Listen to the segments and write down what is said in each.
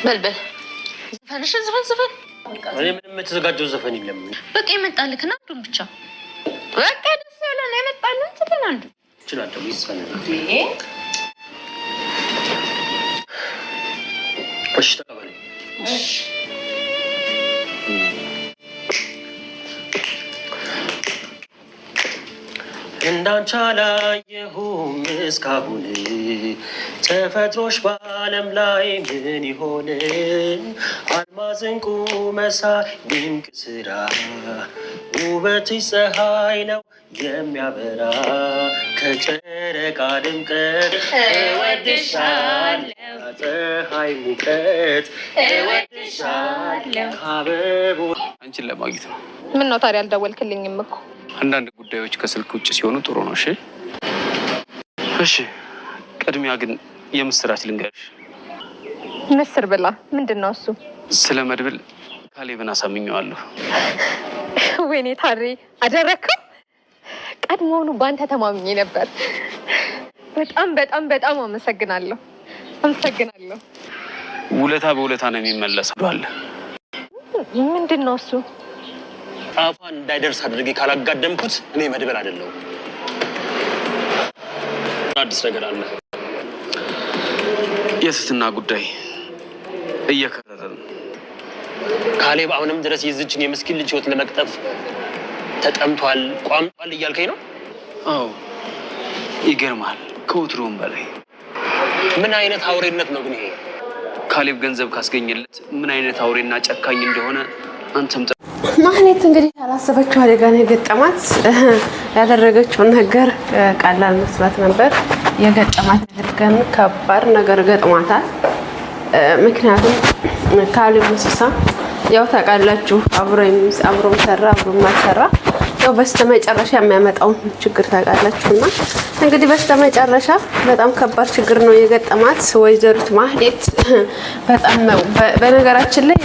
በልበል ዘፈን እኔ ምንም የተዘጋጀው ዘፈን የለም። በቃ የመጣልክና አንዱን ብቻ በቃ ደስ ያለን የመጣልን ዘፈን አንዱ ይችላል ይስፈን እሺ ተቀበል እሺ እንዳንቺ አላየሁም እስካሁን ተፈጥሮሽ በዓለም ላይ ምን ይሆን አልማዝ ዕንቁ መሳይ ድንቅ ስራ ውበትሽ ፀሐይ ነው የሚያበራ ከጨረቃ ድምቀት እወድሻለሁ ፀሐይ ሙቀት እወድሻለሁ ከአበቦ አንቺን ለማግኘት ነው። ምን ነው ታዲያ አልደወልክልኝም እኮ? አንዳንድ ጉዳዮች ከስልክ ውጭ ሲሆኑ ጥሩ ነው። እሺ ቅድሚያ ግን የምስራች ልንገርሽ። ምስር ብላ ምንድነው እሱ? ስለ መድብል ካሌብን አሳምኘዋለሁ። ወይኔ ታሪ አደረከው። ቀድሞውኑ ባንተ ተማምኜ ነበር። በጣም አመሰግናለሁ። ውለታ በውለታ ነው የሚመለሰው አለ። ምንድነው እሱ? አፋን እንዳይደርስ አድርጌ ካላጋደምኩት እኔ መድብል አይደለሁም። አዲስ ነገር አለ። የስትና ጉዳይ እየከረረ ነው። ካሌብ አሁንም ድረስ የዝችን የምስኪን ልጅ ህይወት ለመቅጠፍ ተጠምቷል፣ ቋምጧል እያልከኝ ነው? አዎ ይገርማል። ከወትሮም በላይ ምን አይነት አውሬነት ነው ግን ይሄ? ካሌብ ገንዘብ ካስገኘለት ምን አይነት አውሬና ጨካኝ እንደሆነ አንተም ማህሌት እንግዲህ ያላሰበችው አደጋ ነው የገጠማት። ያደረገችው ነገር ቀላል መስራት ነበር። የገጠማት ነገር ግን ከባድ ነገር ገጥሟታል። ምክንያቱም ካሌብ ሙሲሳ ያው ታውቃላችሁ አብሮም ሰራ አብሮም ማሰራ ያው በስተመጨረሻ የሚያመጣው ችግር ታውቃላችሁና እንግዲህ በስተመጨረሻ በጣም ከባድ ችግር ነው የገጠማት ወይዘሪት ማህሌት። በጣም በነገራችን ላይ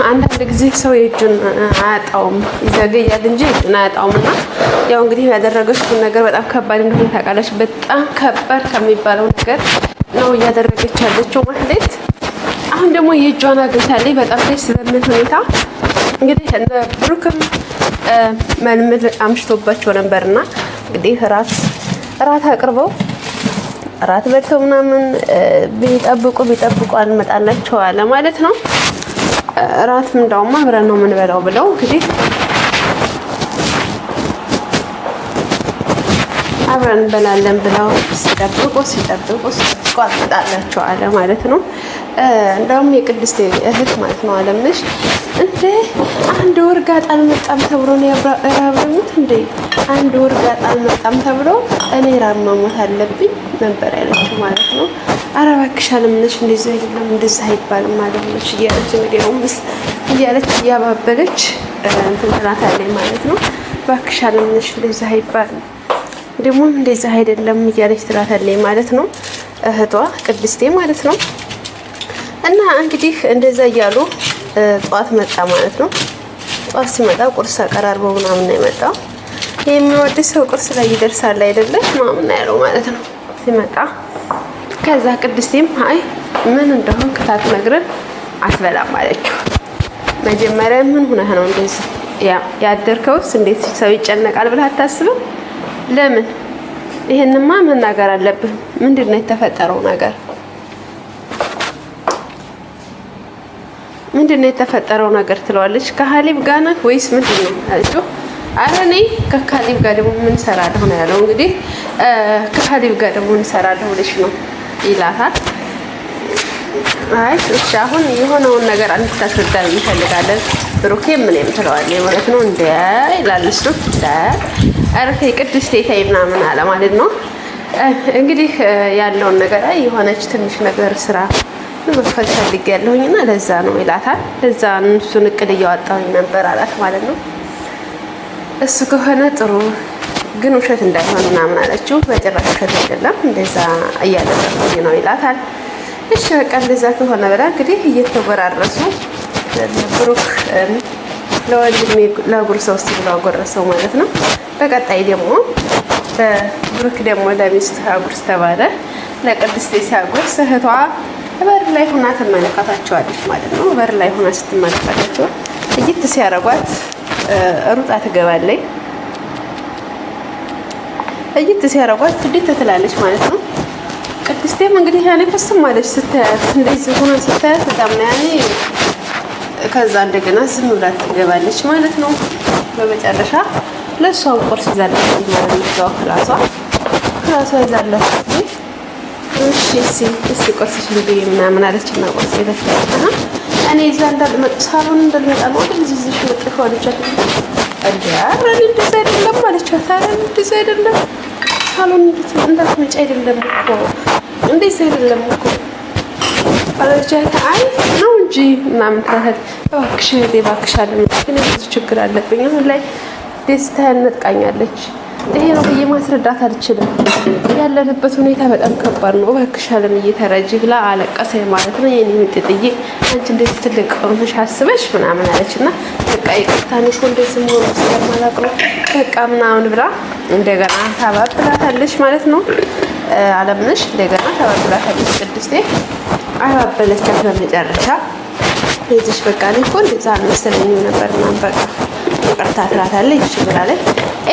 አንዳንድ ጊዜ ሰው የእጁን አያጣውም ይዘገያል እንጂ እጁን አያጣውምና ያው እንግዲህ ያደረገችው ነገር በጣም ከባድ እንደሆነ ታውቃለች። በጣም ከባድ ከሚባለው ነገር ነው እያደረገች ያለችው ማህሌት። አሁን ደግሞ የእጇን አግኝታለች በጣም ደስ በሚል ሁኔታ። እንግዲህ እነ ብሩክም መልምል አምሽቶባቸው ነበርና እንግዲህ እራት አቅርበው እራት በልተው ምናምን ቢጠብቁ አልመጣላቸው አለ ማለት ነው። እራት ምንዳውማ አብረን ነው የምንበላው ብለው እንግዲህ አብረን እንበላለን ብለው ሲጠብቁ አልመጣላቸው አለ ማለት ነው። እንደውም የቅድስት እህት ማለት ነው አለምሽ እንዴ አንድ ወር ጋጥ አልመጣም ተብሎ ነው ያብራሩት እንዴ አንድ ወር ጋጥ አልመጣም ተብሎ እኔ ራብ መሞት አለብኝ ነበር ያለችው ማለት ነው። ኧረ እባክሽ አለምሽ እንደዛ አይደለም እንደዛ አይባልም አለምሽ እያለች እንግዲህ አሁንስ እያለች እያባበለች እንትን ትላታለች ማለት ነው። እባክሽ አለምሽ እንደዛ አይባልም ደግሞ እንደዛ አይደለም እያለች ትላታለች ማለት ነው እህቷ ቅድስቴ ማለት ነው። እና እንግዲህ እንደዛ እያሉ ጧት መጣ ማለት ነው። ጧት ሲመጣ ቁርስ አቀራርበው ምናምን ነው የመጣው። የሚወድ ሰው ቁርስ ላይ ይደርሳል አይደለም ምናምን ያለው ማለት ነው ሲመጣ። ከዛ ቅድስቴም አይ ምን እንደሆነ ከታት ነግረን አትበላም አለችው። መጀመሪያ ምን ሆነህ ነው እንደዚህ ያደርከውስ? እንዴት ሰው ይጨነቃል ብለህ አታስብም? ለምን ይሄንማ መናገር አለብህ። ምንድነው የተፈጠረው ነገር? ምንድነው የተፈጠረው ነገር ትለዋለች። ከካሌብ ጋር ነህ ወይስ ምንድነው አለችው። አረ እኔ ከካሌብ ጋር ደግሞ ምን ሰራለሁ ነው ያለው። እንግዲህ ከካሌብ ጋር ደግሞ ምን ሰራለሁ ብለሽ ነው ይላታል። አይ እሺ አሁን የሆነውን ነገር እንድታስረዳን እንፈልጋለን ብሩኬ ምን የምትለዋለች ማለት ነው እንደ ይላል እሱ። አረ ተይ ቅድስቴ ተይ ምናምን አለ ማለት ነው። እንግዲህ ያለውን ነገር አይ የሆነች ትንሽ ነገር ስራ መክፈል ፈልጌያለሁኝና ለዛ ነው ይላታል። ለዛ እሱን እቅድ እያወጣሁኝ ነበር አላት ማለት ነው። እሱ ከሆነ ጥሩ ግን ውሸት እንዳይሆን ምናምን አለችው። በጭራሽ ውሸት አይደለም እንደዛ እያደረኩኝ ነው ይላታል። እሺ በቃ እንደዛ ከሆነ ብላ እንግዲህ እየተወራረሱ ብሩክ ለወንድሜ ለጉርሰው እስቲ ብለው አጎረሰው ማለት ነው። በቀጣይ ደግሞ ብሩክ ደግሞ ለሚስት አጉርስ ተባለ። ለቅድስቴ ሲያጎርስ እህቷ በር ላይ ሆና ትመለከታቸዋለች ማለት ነው። በር ላይ ሆና ስትመለከታቸው እይት ሲያረጓት ሩጣ ትገባለች። እይት ሲያረጓት እንዴት ትላለች ማለት ነው። ቅድስቴም እንግዲህ ያኔ ፍስም ማለች ስታያት፣ እንደዚህ ሆና ስታያት በጣም ነው ያኔ። ከዛ እንደገና ዝም ብላ ትገባለች ማለት ነው። በመጨረሻ ለእሷ ቁርስ ይዛለች ማለት ነው። እዛው ክላሷ ይዛለች። እሺ ቁርስሽን ብይ ምናምን አለችና ቁርስ የተፈለገና እኔ እዛ እንዳልመጣ ሳሎን እንዳልመጣ ነው እንደዚህ ዝሽ ወጥፎ አለቻት። አረ እንደዛ አይደለም አለቻት። አረ እንደዛ አይደለም ሳሎን እንዳትመጪ አይደለም እኮ እንደዛ አይደለም እኮ አለቻት። አይ ነው እንጂ ምናምን ታህል እባክሽ እባክሽ አለ። ግን ብዙ ችግር አለብኝ አሁን ላይ ደስታ ነጥቃኛለች። ይሄ ነው ብዬ ማስረዳት አልችልም። ያለንበት ሁኔታ በጣም ከባድ ነው። እባክሽ አለምዬ ተረጂ ብላ አለቀሰ ማለት ነው። የኔ ምጥጥዬ አንቺ እንደዚህ ትልቅ ሆነሽ አስበሽ ምናምን አለችና በቃ ይቅርታ እኔ እኮ እንደዚህ መሆኑ ስለማላውቅ ነው በቃ ምናምን ብላ እንደገና ታባብላታለች ማለት ነው። አለምነሽ እንደገና ታባብላታለች። ቅድስቴ አባበለቻት። በመጨረሻ ይዝሽ በቃ እኔ እኮ እንደዛ አልመሰለኝም ነበር ምናምን በቃ ይቅርታ ትላታለች። እሺ ብላለች።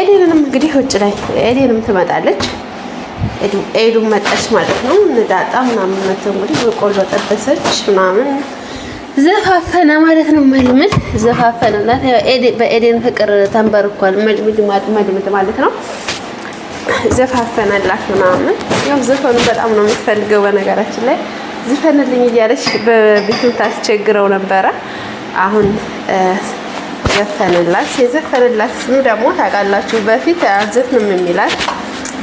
ኤዴንም እንግዲህ ውጭ ላይ ኤዴንም ትመጣለች። ኤዱ መጣች ማለት ነው። እንዳጣ ምናምን መተው እንግዲህ በቆሎ ጠበሰች ምናምን ዘፋፈነ ማለት ነው። መልምል ዘፋፈነላት። በኤዴን ፍቅር ተንበርኳል። መልምል ማለት ነው። ዘፋፈነላት ምናምን። ያው ዘፈኑ በጣም ነው የምትፈልገው። በነገራችን ላይ ዝፈንልኝ እያለች በቤቱ ታስቸግረው ነበረ። አሁን ዘፈንላት። የዘፈንላት ስሙ ደግሞ ታውቃላችሁ፣ በፊት አልዘፍንም የሚላት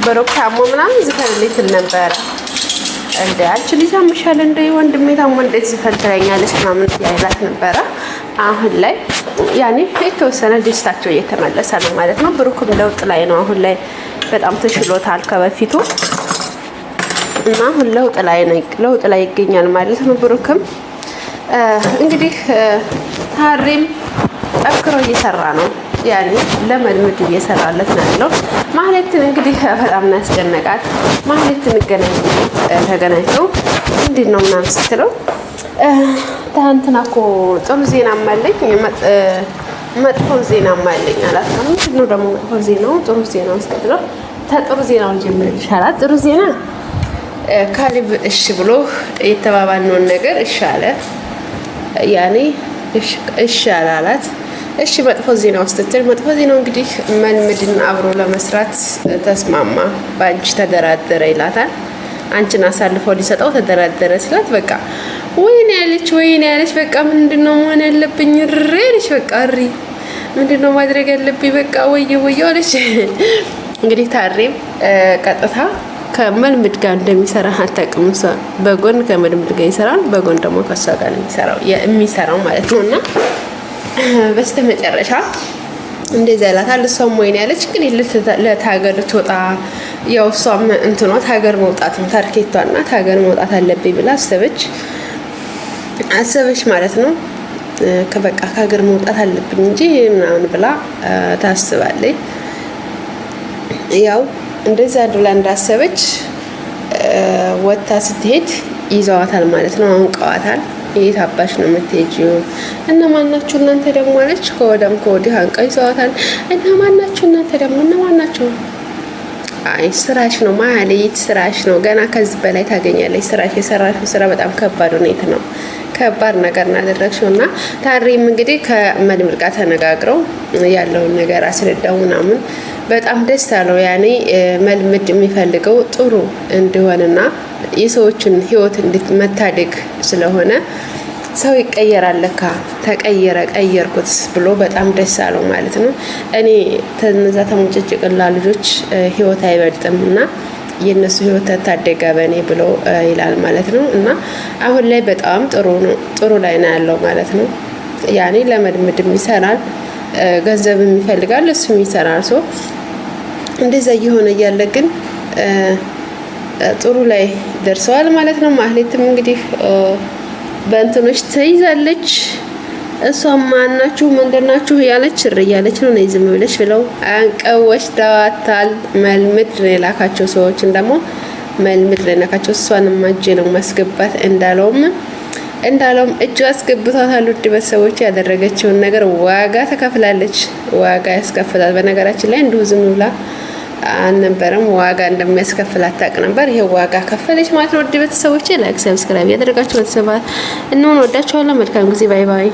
ብሩክ ታሞ ምናምን ዝፈንልኝ ትል ነበረ። እንደ አንቺ ልጅ አምሻል እንደ ወንድሜ ታሞ እንዴት ዝፈን ትለኛለች ምናምን ያይላት ነበረ። አሁን ላይ ያኔ የተወሰነ ደስታቸው እየተመለሰ ነው ማለት ነው። ብሩክም ለውጥ ላይ ነው። አሁን ላይ በጣም ተሽሎታል ከበፊቱ እና አሁን ለውጥ ላይ ይገኛል ማለት ነው። ብሩክም እንግዲህ ታሪም ጠንክሮ እየሰራ ነው። ያኔ ለመልመድ እየሰራለት ነው ያለው። ማህሌትን እንግዲህ በጣም ያስጨነቃት። ማህሌትን ተገናኝተው እንዴት ነው ምናምን ስትለው ትናንትና እኮ ጥሩ ዜና አለኝ መጥፎ ዜና አለኝ አላት። ምንድን ነው ደግሞ መጥፎ ዜናው? ጥሩ ዜናው ስትለው ጥሩ ዜናውን ጀምረልሽ አላት። ጥሩ ዜና ካሌብ እሺ ብሎ የተባባልነውን ነገር እሺ አለ። ያኔ እሺ አላላት። እሺ መጥፎ ዜናው ስትል መጥፎ ዜናው እንግዲህ መልምድን አብሮ ለመስራት ተስማማ። በአንቺ ተደራደረ ይላታል። አንቺን አሳልፎ ሊሰጠው ተደራደረ ሲላት በቃ ወይኔ ያለች በቃ ምንድነው መሆን ያለብኝ ሬልሽ በቃ ምንድነው ማድረግ ያለብኝ በቃ ወየ አለች። እንግዲህ ታሬም ቀጥታ ከመልምድ ጋር እንደሚሰራ አታውቅም። እሷ በጎን ከመልምድ ጋር ይሰራል፣ በጎን ደግሞ ከሷ ጋር የሚሰራው ማለት ነው። እና በስተመጨረሻ እንደዛ ያላታል። እሷም ወይኔ ያለች እንግዲህ ለታገር ትወጣ ያው እሷም እንትኗ ታገር መውጣትም ታርኬቷና ታገር መውጣት አለብኝ ብላ አሰበች ማለት ነው። ከበቃ ከሀገር መውጣት አለብኝ እንጂ ምናምን ብላ ታስባለች። ያው እንደዛ ብላ እንዳሰበች ወጥታ ስትሄድ ይዘዋታል ማለት ነው። አንቀዋታል። የት አባሽ ነው የምትሄጂው? እና ማናችሁ እናንተ ደግሞ አለች። ከወደም ከወዲህ አንቀው ይዘዋታል። እና ማናችሁ እናንተ ደግሞ እና ማናችሁ? አይ ስራሽ ነው ማህሌት፣ ስራሽ ነው። ገና ከዚህ በላይ ታገኛለች። ስራሽ የሰራሽው ስራ በጣም ከባድ ሁኔታ ነው። ከባድ ነገር እናደረግሽው። እና ታሪም እንግዲህ ከመልምል ጋር ተነጋግረው ያለውን ነገር አስረዳው ምናምን በጣም ደስ አለው። ያኔ መልምድ የሚፈልገው ጥሩ እንዲሆንና የሰዎችን ህይወት መታደግ ስለሆነ ሰው ይቀየራል። ለካ ቀየርኩት ብሎ በጣም ደስ አለው ማለት ነው። እኔ ተነዛ ተሞጨጭቅላ ልጆች ህይወት አይበልጥም እና የነሱ ህይወት ተታደገ በእኔ ብሎ ይላል ማለት ነው። እና አሁን ላይ በጣም ጥሩ ላይ ነው ያለው ማለት ነው። ያኔ ለመልምድ ይሰራል፣ ገንዘብ ይፈልጋል፣ እሱም ይሰራል። ሰው እንደዛ እየሆነ እያለ ግን ጥሩ ላይ ደርሰዋል ማለት ነው። ማህሌትም እንግዲህ በእንትኖች ተይዛለች። እሷም ማናችሁ ምንድናችሁ እያለች እያለች ነው ነይ ዝም ብለሽ ብለው አንቀው ወስደዋታል። መልምድ ነው የላካቸው ሰዎችን ደግሞ መልምድ ነው የላካቸው። እሷንም እጄ ነው ማስገባት እንዳለውም እጁ አስገብቷታል። ውድ ቤተሰቦች ያደረገችውን ነገር ዋጋ ተከፍላለች። ዋጋ ያስከፍላል። በነገራችን ላይ እንዲሁ ዝም ብላ አልነበረም። ዋጋ እንደሚያስከፍላት ታውቅ ነበር። ይሄ ዋጋ ከፈለች ማለት ነው። ውድ ቤተሰቦች ላይክ፣ ሰብስክራይብ ያደረጋችሁ ቤተሰባት እንሆን ወዳችኋለሁ። መልካም ጊዜ። ባይ ባይ።